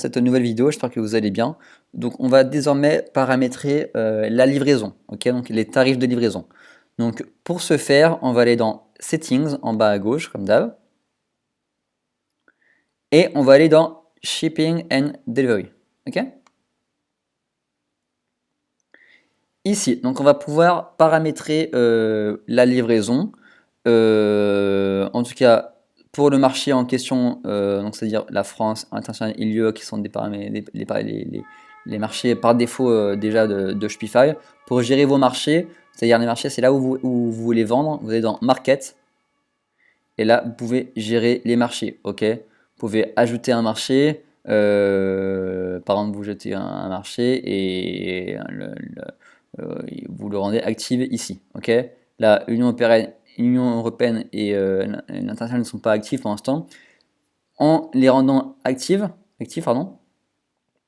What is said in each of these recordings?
Cette nouvelle vidéo, j'espère que vous allez bien. Donc on va désormais paramétrer la livraison, ok, donc les tarifs de livraison. Donc pour ce faire, on va aller dans Settings en bas à gauche comme d'hab, et on va aller dans Shipping and Delivery, ok. Ici, donc on va pouvoir paramétrer la livraison, en tout cas pour le marché en question, donc c'est-à-dire la France, international et l'UE qui sont les marchés par défaut déjà de Shopify. Pour gérer vos marchés, c'est-à-dire les marchés, c'est là où vous voulez vendre, vous allez dans Market, et là vous pouvez gérer les marchés, ok. Vous pouvez ajouter un marché, par exemple vous jetez un marché et vous le rendez active ici, ok. La Union européenne et l'international ne sont pas actifs pour l'instant. En les rendant actifs pardon,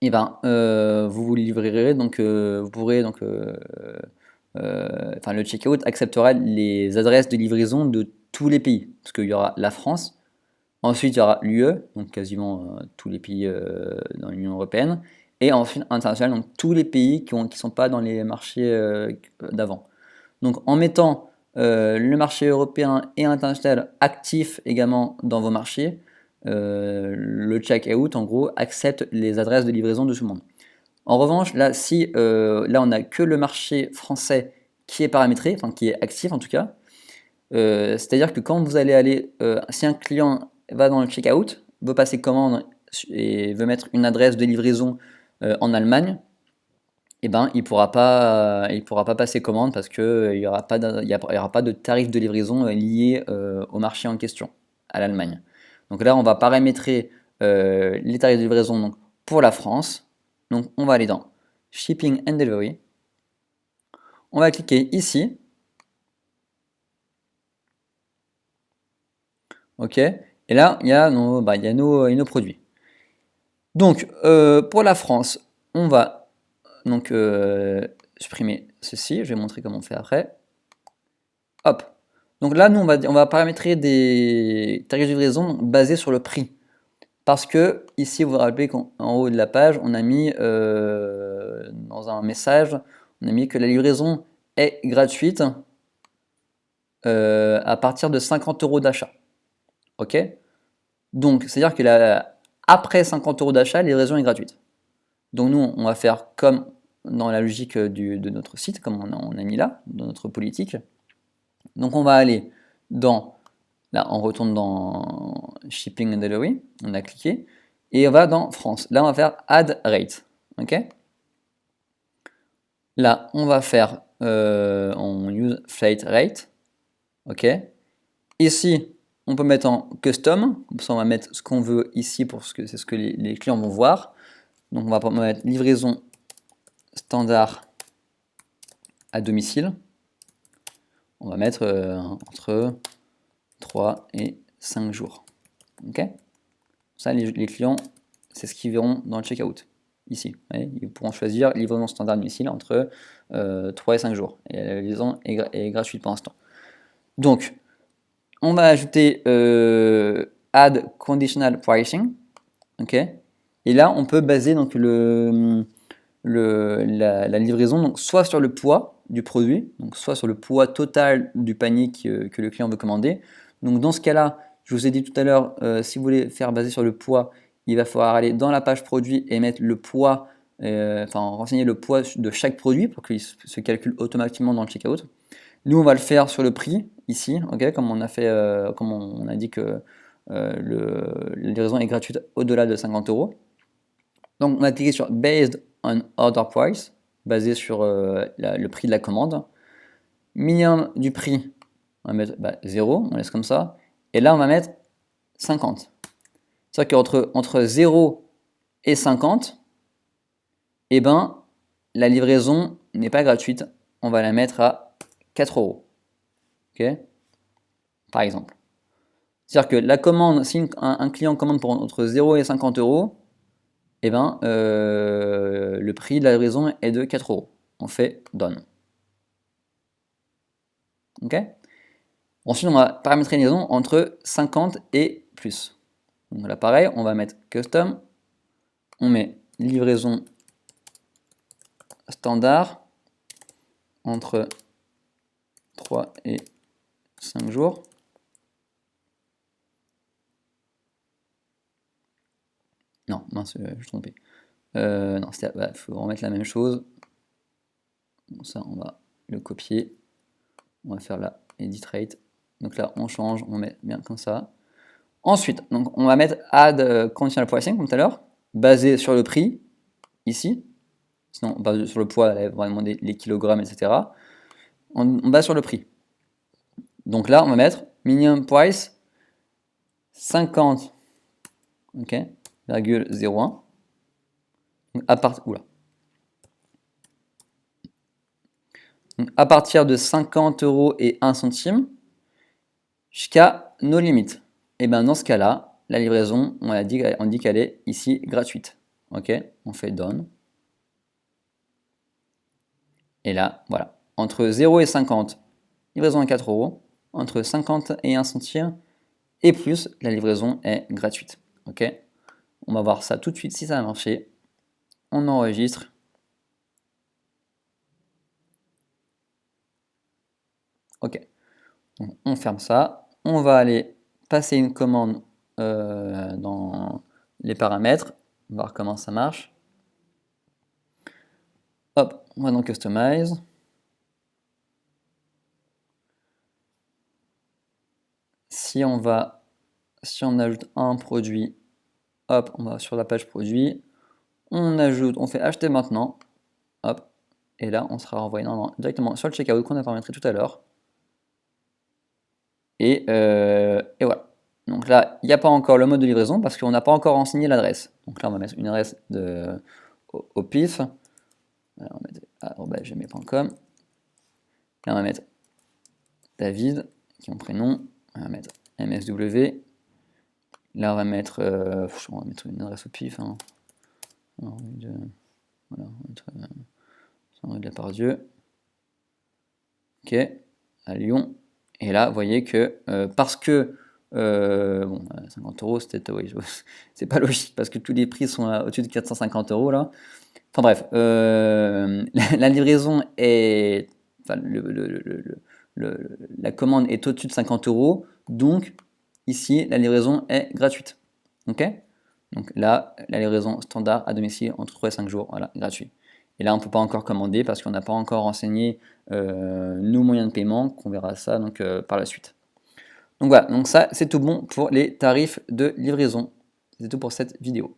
et ben vous vous livrerez, donc vous pourrez donc enfin le checkout acceptera les adresses de livraison de tous les pays, parce qu'il y aura la France, ensuite il y aura l'UE, donc quasiment tous les pays dans l'Union européenne, et ensuite international, donc tous les pays qui sont pas dans les marchés d'avant. Donc en mettant le marché européen et international actifs également dans vos marchés, le checkout en gros accepte les adresses de livraison de tout le monde. En revanche, là, si là on n'a que le marché français qui est paramétré, enfin qui est actif en tout cas, c'est-à-dire que quand vous allez aller, si un client va dans le checkout, veut passer commande et veut mettre une adresse de livraison en Allemagne, eh ben, il pourra pas passer commande parce qu'il n'y aura, y aura pas de tarif de livraison lié au marché en question, à l'Allemagne. Donc là, on va paramétrer les tarifs de livraison donc, pour la France. Donc on va aller dans Shipping and Delivery. On va cliquer ici. OK. Et là, il y a nos produits. Donc, pour la France, on va donc supprimer ceci. Je vais montrer comment on fait après. Hop. Donc là, nous, on va paramétrer des tarifs de livraison basés sur le prix. Parce que ici, vous vous rappelez qu'en haut de la page, on a mis dans un message, on a mis que la livraison est gratuite à partir de 50 € d'achat. Ok. Donc, c'est-à-dire que après 50 € d'achat, la livraison est gratuite. Donc nous, on va faire comme dans la logique de notre site, comme on a mis là, dans notre politique. Donc on va aller dans, là on retourne dans Shipping and Delivery, on a cliqué, et on va dans France. Là on va faire Add Rate, ok. Là on va faire, on use Flight Rate, ok. Ici on peut mettre en Custom, comme ça on va mettre ce qu'on veut ici, pour ce que c'est ce que les clients vont voir. Donc on va mettre livraison standard à domicile. On va mettre entre 3 et 5 jours. Ok. Ça, les clients, c'est ce qu'ils verront dans le checkout. Ici, ils pourront choisir livraison standard domicile entre 3 et 5 jours. Et la livraison est gratuite pour l'instant. Donc, on va ajouter Add Conditional Pricing. Ok. Et là, on peut baser donc la livraison donc, soit sur le poids du produit, donc soit sur le poids total du panier que le client veut commander. Donc dans ce cas-là, je vous ai dit tout à l'heure, si vous voulez faire baser sur le poids, il va falloir aller dans la page produit et mettre le poids, enfin renseigner le poids de chaque produit pour qu'il se calcule automatiquement dans le checkout. Nous, on va le faire sur le prix ici, ok, comme on a fait, comme on a dit que la livraison est gratuite au-delà de 50 €. Donc on va cliquer sur Based on Order Price, basé sur le prix de la commande. Minimum du prix, on va mettre 0, on laisse comme ça. Et là, on va mettre 50. C'est-à-dire qu'entre 0 et 50, eh ben, la livraison n'est pas gratuite. On va la mettre à 4 €. Ok, par exemple. C'est-à-dire que la commande, si un client commande pour entre 0 et 50 €, eh ben, le prix de la livraison est de 4 €. On fait Done. Ok. Ensuite, on va paramétrer une livraison entre 50 et plus. Donc là, pareil, on va mettre Custom, on met livraison standard entre 3 et 5 jours. Non, mince, je suis trompé. Non, il faut remettre la même chose. Donc ça, on va le copier. On va faire la edit rate. Donc là, on change, on met bien comme ça. Ensuite, donc on va mettre add conditional pricing comme tout à l'heure, basé sur le prix, ici. Sinon, basé sur le poids, elle va demander les kilogrammes, etc. On base sur le prix. Donc là, on va mettre minimum price 50, ok, 0,01. Donc à partir de 50 € et 1 centime jusqu'à nos limites. Et bien dans ce cas-là, la livraison, on dit qu'elle est ici gratuite. Ok, on fait done. Et là, voilà. Entre 0 et 50, livraison à 4 €. Entre 50 et 1 centime et plus, la livraison est gratuite. Ok, on va voir ça tout de suite si ça a marché. On enregistre. Ok, donc, on ferme ça. On va aller passer une commande dans les paramètres, voir comment ça marche. Hop, on va dans Customize. Si on ajoute un produit, hop, on va sur la page produit, on fait acheter maintenant, hop, et là on sera renvoyé directement sur le checkout qu'on a paramétré tout à l'heure. Et voilà. Donc là, il n'y a pas encore le mode de livraison parce qu'on n'a pas encore renseigné l'adresse. Donc là, on va mettre une adresse au pif. Alors, on va mettre gmail.com. Là, on va mettre David, qui est mon prénom. On va mettre MSW. Là, on va mettre une adresse au pif. Hein. Alors, voilà, on va mettre rue de la Pardieu. Ok, à Lyon. Et là, vous voyez que parce que 50 €, c'est pas logique parce que tous les prix sont au-dessus de 450 € là. Enfin bref, la livraison est, enfin, la commande est au-dessus de 50 €, donc ici la livraison est gratuite. Ok? Donc là, la livraison standard à domicile entre 3 et 5 jours, voilà, gratuit. Et là, on ne peut pas encore commander parce qu'on n'a pas encore renseigné nos moyens de paiement, qu'on verra ça donc, par la suite. Donc voilà, donc ça c'est tout bon pour les tarifs de livraison. C'est tout pour cette vidéo.